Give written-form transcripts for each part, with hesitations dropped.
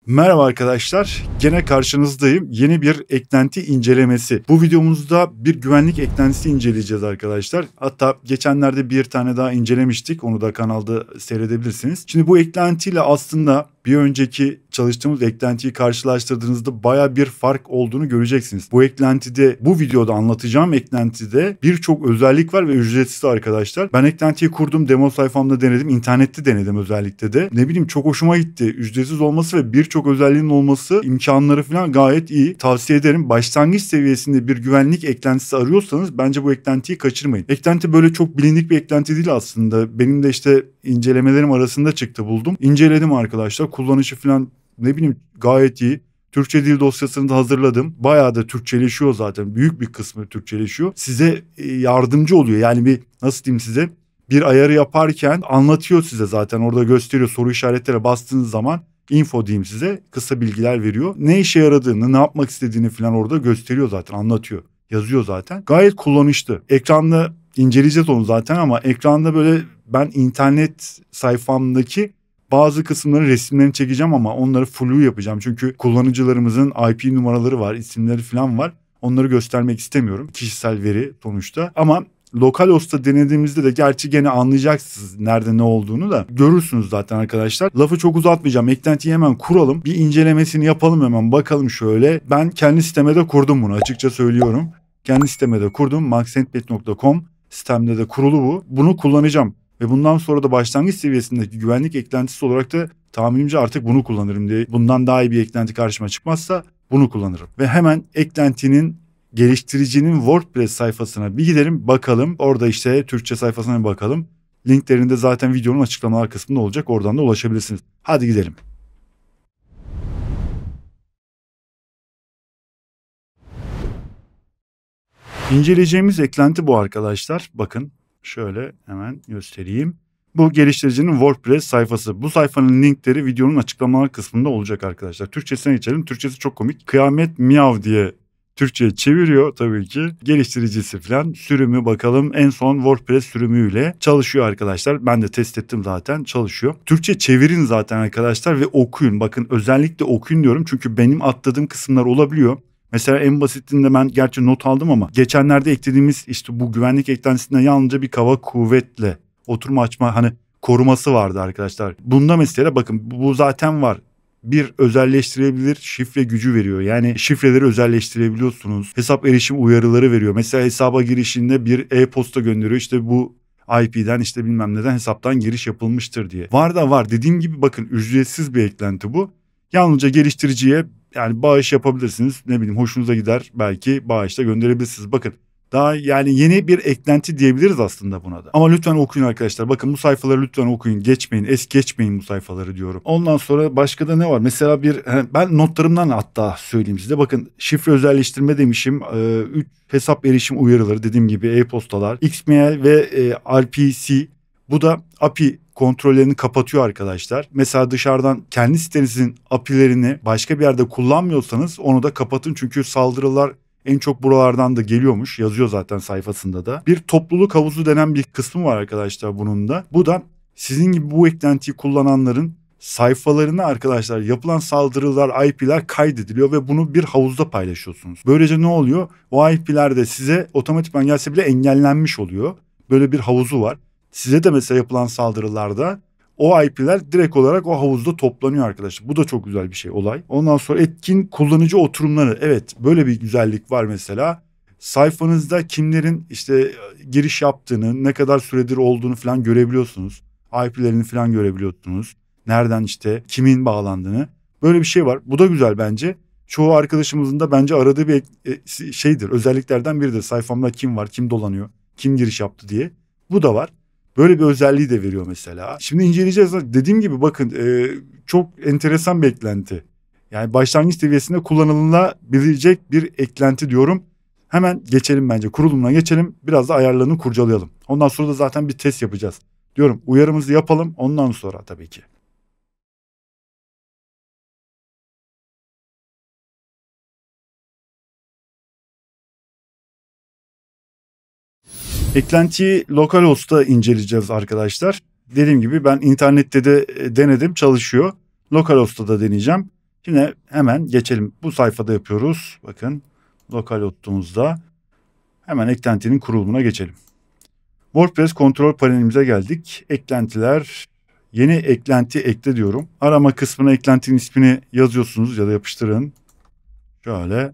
Merhaba arkadaşlar, gene karşınızdayım. Yeni bir eklenti incelemesi. Bu videomuzda bir güvenlik eklentisi inceleyeceğiz arkadaşlar. Hatta geçenlerde bir tane daha incelemiştik. Onu da kanalda seyredebilirsiniz. Şimdi bu eklentiyle aslında bir önceki çalıştığımız eklentiyi karşılaştırdığınızda baya bir fark olduğunu göreceksiniz. Bu eklentide, bu videoda anlatacağım eklentide birçok özellik var ve ücretsiz arkadaşlar. Ben eklentiyi kurdum, demo sayfamda denedim, internette denedim özellikle de. Ne bileyim çok hoşuma gitti. Ücretsiz olması ve birçok özelliğinin olması, imkanları falan gayet iyi. Tavsiye ederim. Başlangıç seviyesinde bir güvenlik eklentisi arıyorsanız bence bu eklentiyi kaçırmayın. Eklenti böyle çok bilindik bir eklenti değil aslında. Benim de işte incelemelerim arasında çıktı buldum. İnceledim arkadaşlar. Kullanışı falan ne bileyim gayet iyi. Türkçe dil dosyasını da hazırladım. Bayağı da Türkçeleşiyor zaten. Büyük bir kısmı Türkçeleşiyor. Size yardımcı oluyor. Yani bir nasıl diyeyim size? Bir ayarı yaparken anlatıyor size zaten. Orada gösteriyor. Soru işaretlere bastığınız zaman info diyeyim size. Kısa bilgiler veriyor. Ne işe yaradığını, ne yapmak istediğini falan orada gösteriyor zaten. Anlatıyor. Yazıyor zaten. Gayet kullanışlı. Ekranda inceleyeceğiz onu zaten ama ekranda böyle ben internet sayfamdaki bazı kısımların resimlerini çekeceğim ama onları flu yapacağım. Çünkü kullanıcılarımızın IP numaraları var, isimleri falan var. Onları göstermek istemiyorum. Kişisel veri sonuçta. Ama Localhost'ta denediğimizde de gerçi gene anlayacaksınız nerede ne olduğunu da görürsünüz zaten arkadaşlar. Lafı çok uzatmayacağım. Eklentiyi hemen kuralım. Bir incelemesini yapalım hemen bakalım şöyle. Ben kendi siteme de kurdum bunu açıkça söylüyorum. Kendi siteme de kurdum. maxentbet.com sitemde de kurulu bu. Bunu kullanacağım. Ve bundan sonra da başlangıç seviyesindeki güvenlik eklentisi olarak da tahminimce artık bunu kullanırım diye. Bundan daha iyi bir eklenti karşıma çıkmazsa bunu kullanırım. Ve hemen eklentinin geliştiricinin WordPress sayfasına bir gidelim bakalım. Orada işte Türkçe sayfasına bir bakalım. Linklerinde zaten videonun açıklamalar kısmında olacak. Oradan da ulaşabilirsiniz. Hadi gidelim. İnceleyeceğimiz eklenti bu arkadaşlar. Bakın şöyle hemen göstereyim. Bu geliştiricinin WordPress sayfası. Bu sayfanın linkleri videonun açıklamalar kısmında olacak arkadaşlar. Türkçesine geçelim. Türkçesi çok komik. Kıyamet Miyav diye Türkçe'ye çeviriyor tabii ki. Geliştiricisi falan sürümü bakalım en son WordPress sürümüyle çalışıyor arkadaşlar. Ben de test ettim zaten çalışıyor. Türkçe çevirin zaten arkadaşlar ve okuyun. Bakın özellikle okuyun diyorum çünkü benim atladığım kısımlar olabiliyor. Mesela en basitinde ben gerçi not aldım ama geçenlerde eklediğimiz işte bu güvenlik eklentisinde yalnızca bir kaba kuvvetle oturma açma hani koruması vardı arkadaşlar. Bunda mesela bakın bu zaten var. Bir özelleştirebilir şifre gücü veriyor. Yani şifreleri özelleştirebiliyorsunuz. Hesap erişim uyarıları veriyor. Mesela hesaba girişinde bir e-posta gönderiyor. İşte bu IP'den işte bilmem neden hesaptan giriş yapılmıştır diye. Var da var. Dediğim gibi bakın ücretsiz bir eklenti bu. Yalnızca geliştiriciye yani bağış yapabilirsiniz. Ne bileyim hoşunuza gider belki bağışla gönderebilirsiniz. Bakın daha yani yeni bir eklenti diyebiliriz aslında buna da. Ama lütfen okuyun arkadaşlar. Bakın bu sayfaları lütfen okuyun. Geçmeyin. Geçmeyin bu sayfaları diyorum. Ondan sonra başka da ne var? Mesela ben notlarımdan hatta söyleyeyim size. Bakın şifre özelleştirme demişim. 3 hesap erişim uyarıları dediğim gibi e-postalar, XML ve RPC. Bu da API kontrollerini kapatıyor arkadaşlar. Mesela dışarıdan kendi sitenizin API'lerini başka bir yerde kullanmıyorsanız onu da kapatın. Çünkü saldırılar en çok buralardan da geliyormuş. Yazıyor zaten sayfasında da. Bir topluluk havuzu denen bir kısmı var arkadaşlar bunun da. Bu da sizin gibi bu eklentiyi kullananların sayfalarına arkadaşlar yapılan saldırılar, IP'ler kaydediliyor ve bunu bir havuzda paylaşıyorsunuz. Böylece ne oluyor? O IP'ler de size otomatikman gelse bile engellenmiş oluyor. Böyle bir havuzu var. Size de mesela yapılan saldırılarda o IP'ler direkt olarak o havuzda toplanıyor arkadaşlar. Bu da çok güzel bir şey olay. Ondan sonra etkin kullanıcı oturumları. Evet böyle bir güzellik var mesela. Sayfanızda kimlerin işte giriş yaptığını, ne kadar süredir olduğunu falan görebiliyorsunuz. IP'lerini falan görebiliyorsunuz. Nereden işte kimin bağlandığını. Böyle bir şey var. Bu da güzel bence. Çoğu arkadaşımızın da bence aradığı bir şeydir. Özelliklerden biridir. Sayfamda kim var, kim dolanıyor, kim giriş yaptı diye. Bu da var. Böyle bir özelliği de veriyor mesela. Şimdi inceleyeceğiz. Dediğim gibi bakın çok enteresan bir eklenti. Yani başlangıç seviyesinde kullanılabilecek bir eklenti diyorum. Hemen geçelim bence. Kurulumuna geçelim. Biraz da ayarlarını kurcalayalım. Ondan sonra da zaten bir test yapacağız. Diyorum uyarımızı yapalım ondan sonra tabii ki. Eklentiyi Localhost'ta inceleyeceğiz arkadaşlar. Dediğim gibi ben internette de denedim çalışıyor. Localhost'ta da deneyeceğim. Şimdi hemen geçelim. Bu sayfada yapıyoruz. Bakın lokal hostumuzda hemen eklentinin kurulumuna geçelim. WordPress kontrol panelimize geldik. Eklentiler, yeni eklenti ekle diyorum. Arama kısmına eklentinin ismini yazıyorsunuz ya da yapıştırın. Şöyle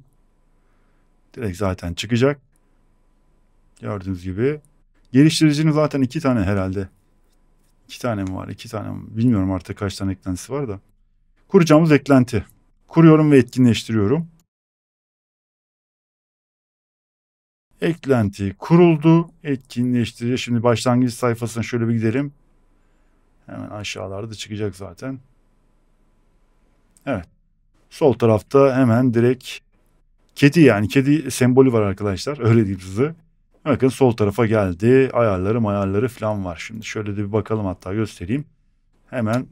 direkt zaten çıkacak. Gördüğünüz gibi. Geliştiricinin zaten 2 tane herhalde. 2 tane mi var? 2 tane mi? Bilmiyorum artık kaç tane eklentisi var da. Kuracağımız eklenti. Kuruyorum ve etkinleştiriyorum. Eklenti kuruldu. Etkinleştirici. Şimdi başlangıç sayfasına şöyle bir gidelim. Hemen aşağılarda çıkacak zaten. Evet. Sol tarafta hemen direkt kedi, yani kedi sembolü var arkadaşlar. Öyle diyeyim size. Bakın sol tarafa geldi. Ayarları falan var. Şimdi şöyle de bir bakalım, hatta göstereyim. Hemen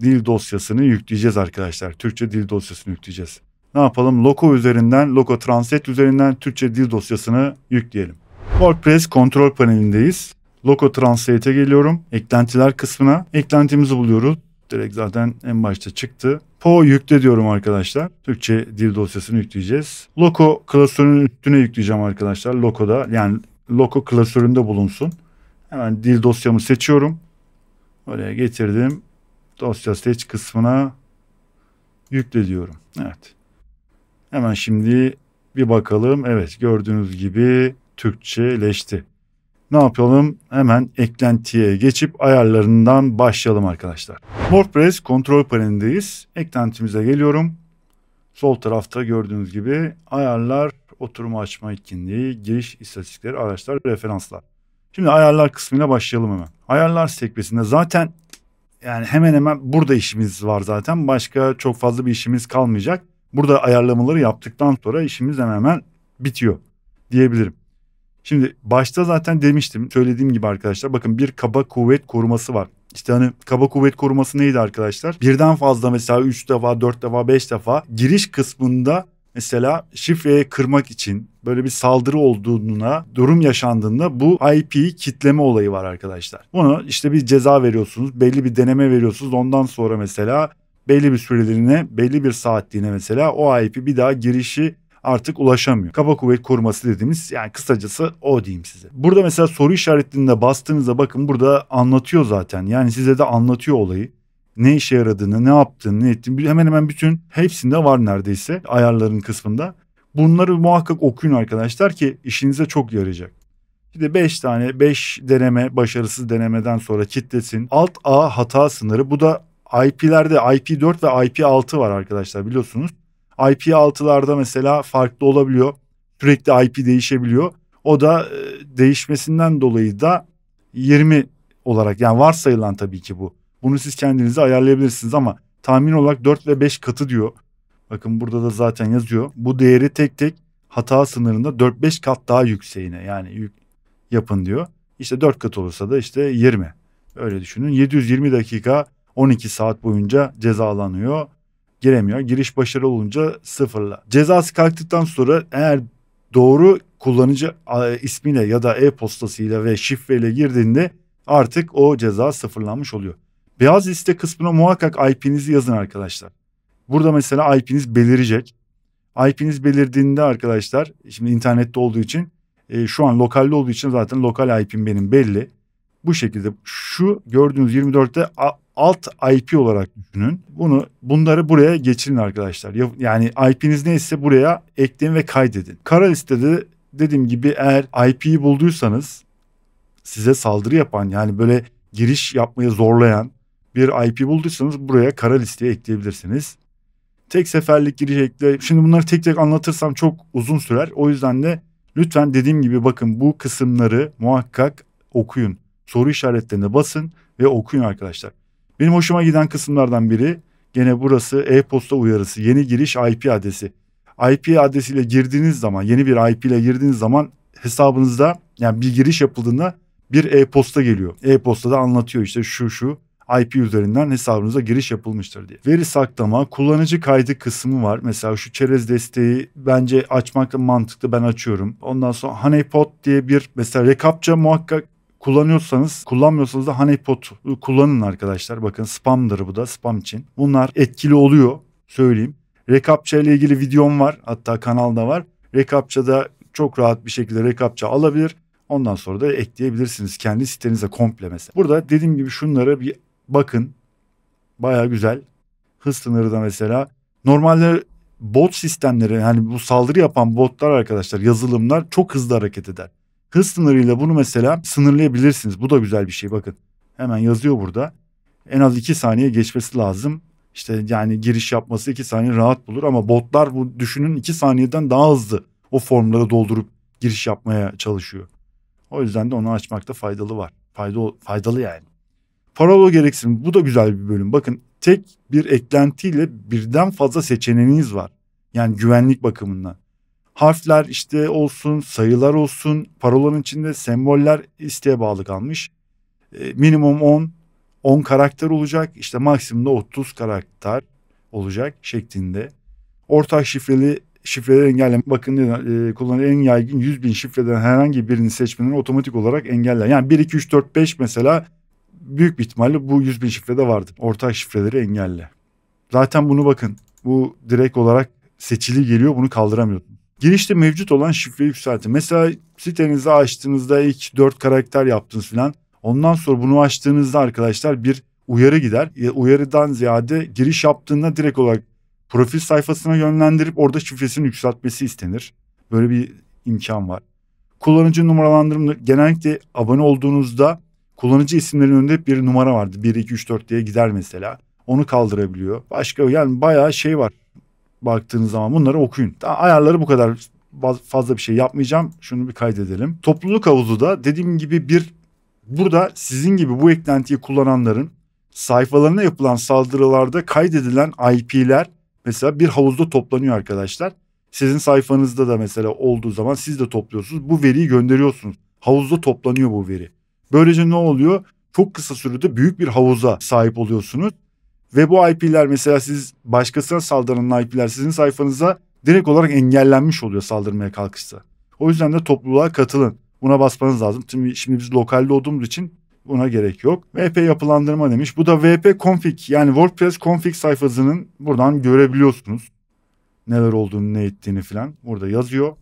dil dosyasını yükleyeceğiz arkadaşlar. Türkçe dil dosyasını yükleyeceğiz. Ne yapalım? Loco üzerinden, Loco Translate üzerinden Türkçe dil dosyasını yükleyelim. WordPress kontrol panelindeyiz. Loco Translate'e geliyorum. Eklentiler kısmına. Eklentimizi buluyoruz. Direkt zaten en başta çıktı. Po yükle diyorum arkadaşlar. Türkçe dil dosyasını yükleyeceğiz. Loco klasörünün üstüne yükleyeceğim arkadaşlar. Loco'da, yani Loco klasöründe bulunsun. Hemen dil dosyamı seçiyorum. Oraya getirdim. Dosya seç kısmına yükle diyorum. Evet. Hemen şimdi bir bakalım. Evet, gördüğünüz gibi Türkçeleşti. Ne yapalım? Hemen eklentiye geçip ayarlarından başlayalım arkadaşlar. WordPress kontrol panelindeyiz. Eklentimize geliyorum. Sol tarafta gördüğünüz gibi ayarlar, oturum açma etkinliği, giriş istatistikleri, araçlar, referanslar. Şimdi ayarlar kısmıyla başlayalım hemen. Ayarlar sekmesinde zaten yani hemen hemen burada işimiz var zaten. Başka çok fazla bir işimiz kalmayacak. Burada ayarlamaları yaptıktan sonra işimiz hemen bitiyor diyebilirim. Şimdi başta zaten demiştim, söylediğim gibi arkadaşlar, bakın bir kaba kuvvet koruması var. İşte hani kaba kuvvet koruması neydi arkadaşlar? Birden fazla, mesela 3 defa, 4 defa, 5 defa giriş kısmında mesela şifreyi kırmak için böyle bir saldırı olduğuna, durum yaşandığında bu IP'yi kitleme olayı var arkadaşlar. Bunu işte bir ceza veriyorsunuz, belli bir deneme veriyorsunuz. Ondan sonra mesela belli bir süreliğine, belli bir saatliğine mesela o IP bir daha girişi artık ulaşamıyor. Kaba kuvvet koruması dediğimiz, yani kısacası o diyeyim size. Burada mesela soru işaretinde bastığınızda bakın burada anlatıyor zaten. Yani size de anlatıyor olayı. Ne işe yaradığını, ne yaptığını, ne ettiğini hemen hemen bütün hepsinde var neredeyse ayarların kısmında. Bunları muhakkak okuyun arkadaşlar ki işinize çok yarayacak. Bir de 5 deneme, başarısız denemeden sonra kitlesin. Alt A hata sınırı, bu da IP'lerde IP4 ve IP6 var arkadaşlar, biliyorsunuz. IP6'larda mesela farklı olabiliyor. Sürekli IP değişebiliyor. O da değişmesinden dolayı da 20 olarak, yani varsayılan tabii ki bu. Bunu siz kendinize ayarlayabilirsiniz ama tahmin olarak 4 ve 5 katı diyor. Bakın burada da zaten yazıyor. Bu değeri tek tek hata sınırında 4-5 kat daha yükseğine, yani yapın diyor. İşte 4 kat olursa da işte 20. Öyle düşünün. 720 dakika 12 saat boyunca cezalanıyor. Giremiyor. Giriş başarılı olunca sıfırla. Cezası kalktıktan sonra eğer doğru kullanıcı ismiyle ya da e-postasıyla ve şifreyle girdiğinde artık o ceza sıfırlanmış oluyor. Beyaz liste kısmına muhakkak IP'nizi yazın arkadaşlar. Burada mesela IP'niz belirecek. IP'niz belirdiğinde arkadaşlar, şimdi internette olduğu için şu an lokalde olduğu için zaten lokal IP'm benim belli. Bu şekilde şu gördüğünüz 24'te alt IP olarak düşünün. Bunları buraya geçirin arkadaşlar. Yani IP'niz neyse buraya ekleyin ve kaydedin. Kara listede dediğim gibi eğer IP'yi bulduysanız, size saldırı yapan, yani böyle giriş yapmaya zorlayan bir IP bulduysanız buraya kara listeye ekleyebilirsiniz. Tek seferlik giriş ekle. Şimdi bunları tek tek anlatırsam çok uzun sürer. O yüzden de lütfen dediğim gibi bakın bu kısımları muhakkak okuyun. Soru işaretlerine basın ve okuyun arkadaşlar. Benim hoşuma giden kısımlardan biri gene burası, e-posta uyarısı, yeni giriş IP adresi. IP adresiyle girdiğiniz zaman, yeni bir IP ile girdiğiniz zaman hesabınızda, yani bir giriş yapıldığında bir e-posta geliyor. E-postada anlatıyor işte şu IP üzerinden hesabınıza giriş yapılmıştır diye. Veri saklama, kullanıcı kaydı kısmı var. Mesela şu çerez desteği bence açmak mantıklı, ben açıyorum. Ondan sonra honeypot diye bir mesela recaptcha muhakkak kullanmıyorsanız da honeypot kullanın arkadaşlar. Bakın spamdır, bu da spam için. Bunlar etkili oluyor. söyleyeyim. Rekapça ile ilgili videom var. Hatta kanalda var. Rekapça'da çok rahat bir şekilde rekapça alabilir. Ondan sonra da ekleyebilirsiniz kendi sitenize komple mesela. Burada dediğim gibi şunlara bir bakın. Baya güzel. Hız sınırı da mesela. Normalde bot sistemleri, yani bu saldırı yapan botlar arkadaşlar, yazılımlar çok hızlı hareket eder. Hız sınırıyla bunu mesela sınırlayabilirsiniz. Bu da güzel bir şey, bakın. Hemen yazıyor burada. En az 2 saniye geçmesi lazım. İşte yani giriş yapması 2 saniye rahat bulur ama botlar bu düşünün 2 saniyeden daha hızlı o formları doldurup giriş yapmaya çalışıyor. O yüzden de onu açmakta faydalı var. Faydalı yani. Parola gereksinim, bu da güzel bir bölüm. Bakın tek bir eklentiyle birden fazla seçeneğiniz var. Yani güvenlik bakımından. Harfler işte olsun, sayılar olsun, parolanın içinde semboller isteğe bağlı kalmış. Minimum 10 karakter olacak. İşte maksimumda 30 karakter olacak şeklinde. Ortak şifreleri engelleme. Bakın kullanılan en yaygın 100.000 şifreden herhangi birini seçmenin otomatik olarak engeller. Yani 1, 2, 3, 4, 5 mesela büyük bir ihtimalle bu 100.000 şifrede vardır. Ortak şifreleri engelle. Zaten bunu bakın. Bu direkt olarak seçili geliyor. Bunu kaldıramıyorsun. Girişte mevcut olan şifreyi yükseltin. Mesela sitenizi açtığınızda ilk 4 karakter yaptınız falan. Ondan sonra bunu açtığınızda arkadaşlar bir uyarı gider. Uyarıdan ziyade giriş yaptığında direkt olarak profil sayfasına yönlendirip orada şifresini yükseltmesi istenir. Böyle bir imkan var. Kullanıcı numaralandırma, genellikle abone olduğunuzda kullanıcı isimlerinin önünde hep bir numara vardı. 1, 2, 3, 4 diye gider mesela. Onu kaldırabiliyor. Başka yani bayağı şey var. Baktığınız zaman bunları okuyun. Ayarları bu kadar, fazla bir şey yapmayacağım. Şunu bir kaydedelim. Topluluk havuzu da dediğim gibi burada sizin gibi bu eklentiyi kullananların sayfalarına yapılan saldırılarda kaydedilen IP'ler mesela bir havuzda toplanıyor arkadaşlar. Sizin sayfanızda da mesela olduğu zaman siz de topluyorsunuz. Bu veriyi gönderiyorsunuz. Havuzda toplanıyor bu veri. Böylece ne oluyor? Çok kısa sürede büyük bir havuza sahip oluyorsunuz. Ve bu IP'ler mesela siz başkasına saldıran IP'ler sizin sayfanıza direkt olarak engellenmiş oluyor saldırmaya kalkışsa. O yüzden de topluluğa katılın. Buna basmanız lazım. Şimdi biz lokalde olduğumuz için buna gerek yok. VP yapılandırma demiş. Bu da VP config, yani WordPress config sayfasının buradan görebiliyorsunuz. Neler olduğunu, ne ettiğini falan burada yazıyor.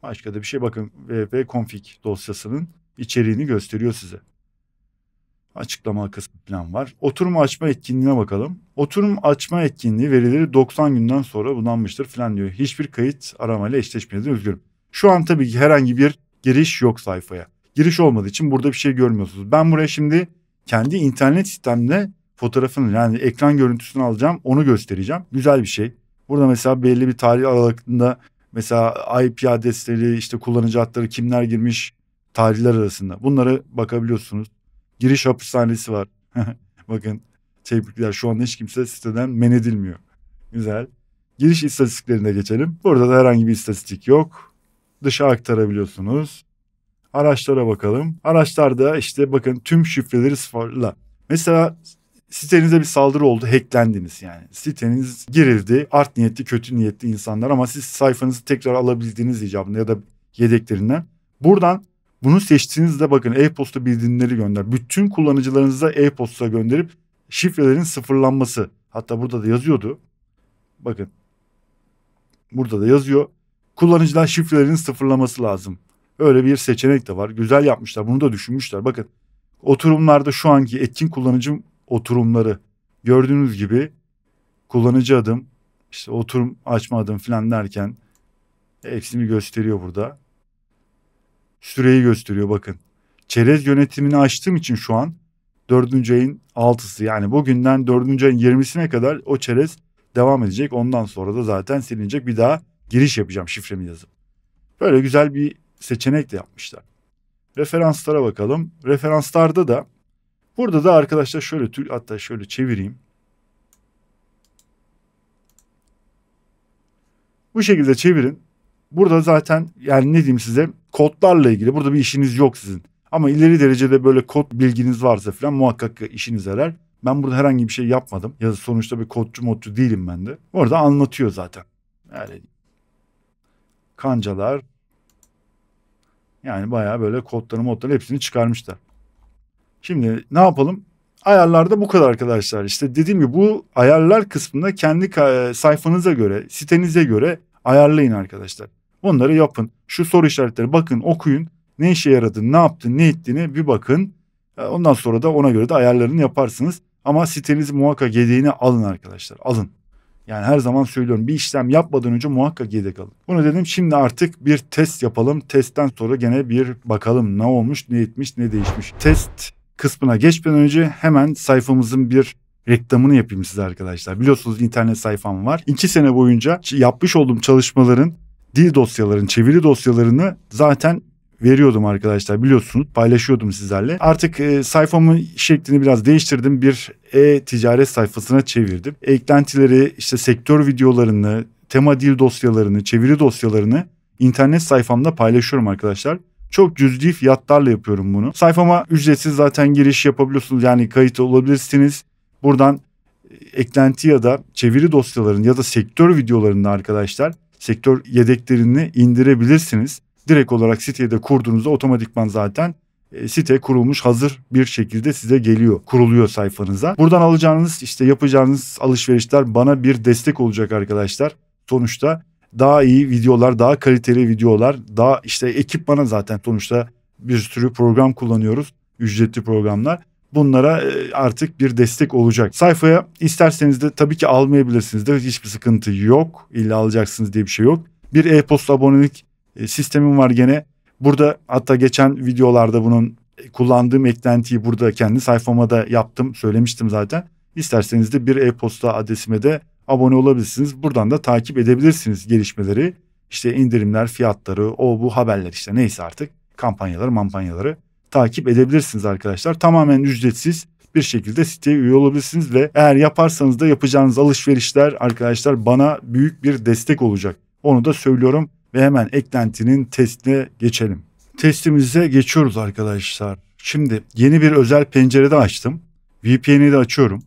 Başka da bir şey, bakın VP config dosyasının içeriğini gösteriyor size. Açıklama kısmı falan var. Oturum açma etkinliğine bakalım. Oturum açma etkinliği verileri 90 günden sonra budanmıştır falan diyor. Hiçbir kayıt aramayla eşleşmeden özgürüm. Şu an tabii ki herhangi bir giriş yok sayfaya. Giriş olmadığı için burada bir şey görmüyorsunuz. Ben buraya şimdi kendi internet sistemle fotoğrafını, yani ekran görüntüsünü alacağım. Onu göstereceğim. Güzel bir şey. Burada mesela belli bir tarih aralığında mesela IP adresleri, işte kullanıcı adları, kimler girmiş, tarihler arasında. Bunlara bakabiliyorsunuz. Giriş hapishanesi var. Bakın, tebrikler, şu anda hiç kimse siteden men edilmiyor. Güzel. Giriş istatistiklerine geçelim. Burada da herhangi bir istatistik yok. Dışa aktarabiliyorsunuz. Araçlara bakalım. Araçlarda işte bakın tüm şifreleri sıfırla. Mesela sitenize bir saldırı oldu, hacklendiniz yani. Siteniz girildi, art niyetli, kötü niyetli insanlar, ama siz sayfanızı tekrar alabildiğiniz icabında ya da yedeklerinden. Buradan bunu seçtiğinizde bakın e-posta bildirimleri gönder. Bütün kullanıcılarınıza e-posta gönderip şifrelerin sıfırlanması. Hatta burada da yazıyordu. Bakın. Burada da yazıyor. Kullanıcılar şifrelerin sıfırlaması lazım. Öyle bir seçenek de var. Güzel yapmışlar. Bunu da düşünmüşler. Bakın, oturumlarda şu anki etkin kullanıcı oturumları gördüğünüz gibi kullanıcı adım, işte oturum açma adım falan derken hepsini gösteriyor burada. Süreyi gösteriyor bakın. Çerez yönetimini açtığım için şu an 4. ayın 6'sı, yani bugünden 4. ayın 20'sine kadar o çerez devam edecek. Ondan sonra da zaten silinecek. Bir daha giriş yapacağım şifremi yazıp. Böyle güzel bir seçenek de yapmışlar. Referanslara bakalım. Referanslarda da burada da arkadaşlar şöyle, hatta şöyle çevireyim. Bu şekilde çevirin. Burada zaten yani ne diyeyim size, kodlarla ilgili burada bir işiniz yok sizin. Ama ileri derecede böyle kod bilginiz varsa falan muhakkak işinize yarar. Ben burada herhangi bir şey yapmadım. Ya sonuçta bir kodcu değilim ben de. Orada anlatıyor zaten. Yani kancalar, yani bayağı böyle kodları hepsini çıkarmışlar. Şimdi ne yapalım? Ayarlarda bu kadar arkadaşlar. İşte dediğim gibi bu ayarlar kısmında kendi sayfanıza göre, sitenize göre ayarlayın arkadaşlar. Bunları yapın. Şu soru işaretleri bakın, okuyun. Ne işe yaradığını, ne yaptığını, ne ettiğini bir bakın. Ondan sonra da ona göre de ayarlarını yaparsınız. Ama sitenizi muhakkak yedeğine alın arkadaşlar. Alın. Yani her zaman söylüyorum, bir işlem yapmadan önce muhakkak yedek alın. Bunu dedim, şimdi artık bir test yapalım. Testten sonra gene bir bakalım ne olmuş, ne etmiş, ne değişmiş. Test kısmına geçmeden önce hemen sayfamızın bir reklamını yapayım size arkadaşlar. Biliyorsunuz internet sayfam var. 2 sene boyunca yapmış olduğum çalışmaların, dil dosyaların, çeviri dosyalarını zaten veriyordum arkadaşlar, biliyorsunuz, paylaşıyordum sizlerle. Artık sayfamın şeklini biraz değiştirdim, bir e-ticaret sayfasına çevirdim. Eklentileri, işte sektör videolarını, tema dil dosyalarını, çeviri dosyalarını internet sayfamda paylaşıyorum arkadaşlar. Çok cüzi fiyatlarla yapıyorum bunu. Sayfama ücretsiz zaten giriş yapabiliyorsunuz, yani kayıt olabilirsiniz. Buradan eklenti ya da çeviri dosyalarını ya da sektör videolarını arkadaşlar, sektör yedeklerini indirebilirsiniz. Direkt olarak siteye de kurduğunuzda otomatikman zaten site kurulmuş, hazır bir şekilde size geliyor, kuruluyor sayfanıza. Buradan alacağınız, işte yapacağınız alışverişler bana bir destek olacak arkadaşlar. Sonuçta daha iyi videolar, daha kaliteli videolar, daha işte ekipmana zaten sonuçta bir sürü program kullanıyoruz, ücretli programlar. Bunlara artık bir destek olacak. Sayfaya isterseniz de tabii ki almayabilirsiniz de, hiçbir sıkıntı yok. İlla alacaksınız diye bir şey yok. Bir e-posta abonelik sistemim var gene. Burada hatta geçen videolarda bunun kullandığım eklentiyi burada kendi sayfama da yaptım, söylemiştim zaten. İsterseniz de bir e-posta adresime de abone olabilirsiniz. Buradan da takip edebilirsiniz gelişmeleri. İşte indirimler, fiyatları, bu haberler, işte neyse artık kampanyaları takip edebilirsiniz arkadaşlar. Tamamen ücretsiz bir şekilde siteye üye olabilirsiniz ve eğer yaparsanız da yapacağınız alışverişler arkadaşlar bana büyük bir destek olacak. Onu da söylüyorum ve hemen eklentinin testine geçelim. Testimize geçiyoruz arkadaşlar. Şimdi yeni bir özel pencerede açtım. VPN'i de açıyorum.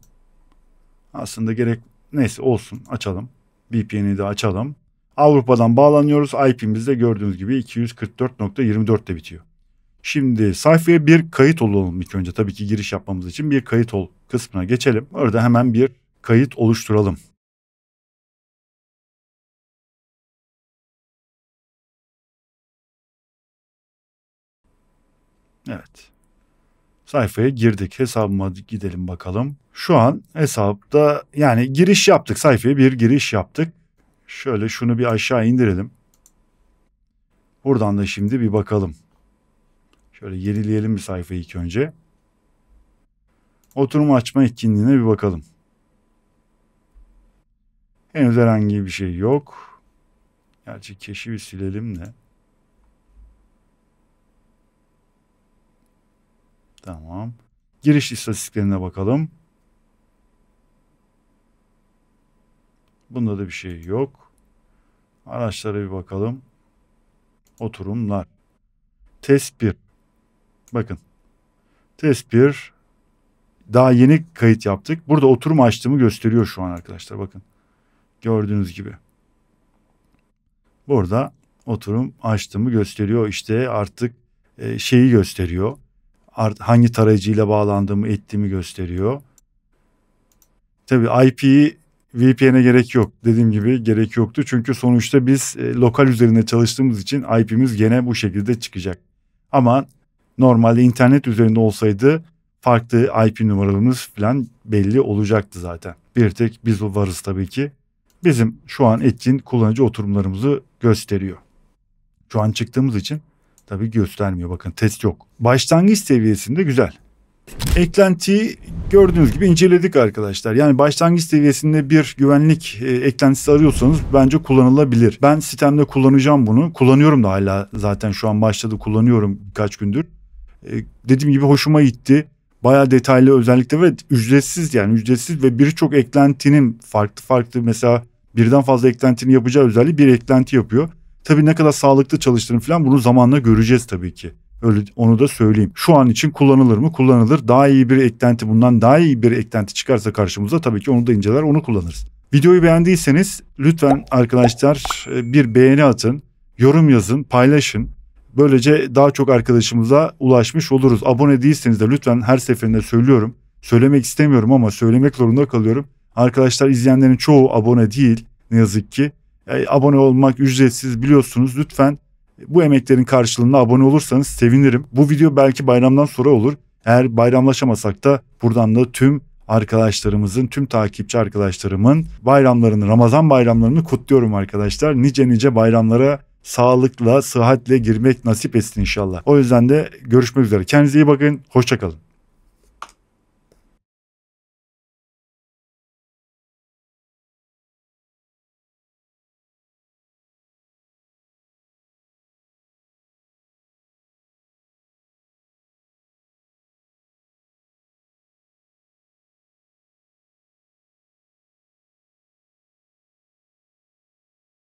Aslında gerek neyse olsun, açalım. VPN'i de açalım. Avrupa'dan bağlanıyoruz. IP'miz de gördüğünüz gibi 244.24'te bitiyor. Şimdi sayfaya bir kayıt olalım ilk önce. Tabii ki giriş yapmamız için bir kayıt ol kısmına geçelim. Orada hemen bir kayıt oluşturalım. Evet. Sayfaya girdik. Hesabıma gidelim bakalım. Şu an hesapta, yani giriş yaptık. Sayfaya bir giriş yaptık. Şöyle şunu bir aşağı indirelim. Buradan da şimdi bir bakalım. Şöyle yenileyelim bir sayfayı ilk önce. Oturum açma etkinliğine bir bakalım. Henüz herhangi bir şey yok. Gerçi keşifi silelim de. Tamam. Giriş istatistiklerine bakalım. Bunda da bir şey yok. Araçlara bir bakalım. Oturumlar. Test 1. Bakın. Test 1. Daha yeni kayıt yaptık. Burada oturum açtığımı gösteriyor şu an arkadaşlar. Bakın. Gördüğünüz gibi. Burada oturum açtığımı gösteriyor. İşte artık şeyi gösteriyor. Hangi tarayıcıyla bağlandığımı, ettiğimi gösteriyor. Tabii IP'yi VPN'e gerek yok. Dediğim gibi gerek yoktu. Çünkü sonuçta biz lokal üzerinde çalıştığımız için IP'miz gene bu şekilde çıkacak. Ama normalde internet üzerinde olsaydı farklı IP numaramız falan belli olacaktı zaten. Bir tek biz varız tabii ki. Bizim şu an etkin kullanıcı oturumlarımızı gösteriyor. Şu an çıktığımız için tabii göstermiyor. Bakın test yok. Başlangıç seviyesinde güzel. Eklentiyi gördüğünüz gibi inceledik arkadaşlar. Yani başlangıç seviyesinde bir güvenlik eklentisi arıyorsanız bence kullanılabilir. Ben sitemde kullanacağım bunu. Kullanıyorum da hala, zaten şu an başladı, kullanıyorum birkaç gündür. Dediğim gibi hoşuma gitti. Bayağı detaylı özellikle ve ücretsiz, yani ücretsiz ve birçok eklentinin farklı mesela birden fazla eklentinin yapacağı özelliği bir eklenti yapıyor. Tabii ne kadar sağlıklı çalıştığını falan bunu zamanla göreceğiz tabii ki. Öyle, onu da söyleyeyim. Şu an için kullanılır mı? Kullanılır. Daha iyi bir eklenti, bundan daha iyi bir eklenti çıkarsa karşımıza tabii ki onu da inceler, onu kullanırız. Videoyu beğendiyseniz lütfen arkadaşlar bir beğeni atın, yorum yazın, paylaşın. Böylece daha çok arkadaşımıza ulaşmış oluruz. Abone değilseniz de lütfen, her seferinde söylüyorum, söylemek istemiyorum ama söylemek zorunda kalıyorum. Arkadaşlar izleyenlerin çoğu abone değil ne yazık ki. Abone olmak ücretsiz biliyorsunuz. Lütfen bu emeklerin karşılığında abone olursanız sevinirim. Bu video belki bayramdan sonra olur. Eğer bayramlaşamasak da buradan da tüm arkadaşlarımızın, tüm takipçi arkadaşlarımın bayramlarını, Ramazan bayramlarını kutluyorum arkadaşlar. Nice nice bayramlara sağlıkla, sıhhatle girmek nasip etsin inşallah. O yüzden de görüşmek üzere. Kendinize iyi bakın. Hoşça kalın.